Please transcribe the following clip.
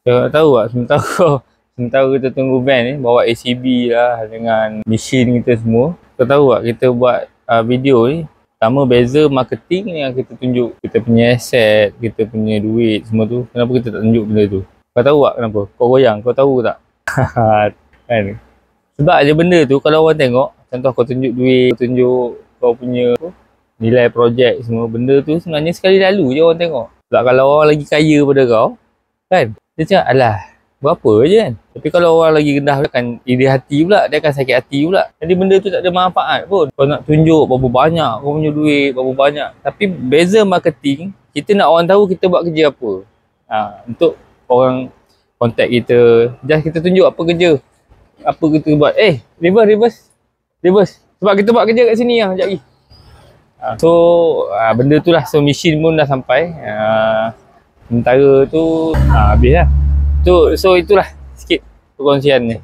Kau tahu tak sementara kita tunggu van ni bawa ACB lah dengan mesin kita semua. Kau tahu tak kita buat video ni, pertama beza marketing yang kita tunjuk kita punya asset, kita punya duit semua tu. Kenapa kita tak tunjuk benda tu? Kau tahu tak kenapa? Kau goyang, kau tahu tak? Kan? Sebab je benda tu kalau orang tengok, contoh kau tunjuk duit, kau tunjuk kau punya nilai projek semua, benda tu sebenarnya sekali lalu je orang tengok. Sebab kalau orang lagi kaya pada kau, kan? Dia cakap, alah, berapa je kan? Tapi kalau orang lagi rendah akan iri hati pula, dia akan sakit hati pula. Jadi benda tu tak ada manfaat pun. Kau nak tunjuk berapa banyak kau punya duit, berapa banyak. Tapi beza marketing, kita nak orang tahu kita buat kerja apa. Untuk orang contact kita, just kita tunjuk apa kerja. Apa kita buat. Reverse. Sebab kita buat kerja kat sini lah, sekejap lagi. Benda tu lah. So, mesin pun dah sampai. Sementara tu habis lah. So itulah sikit perkongsian ni.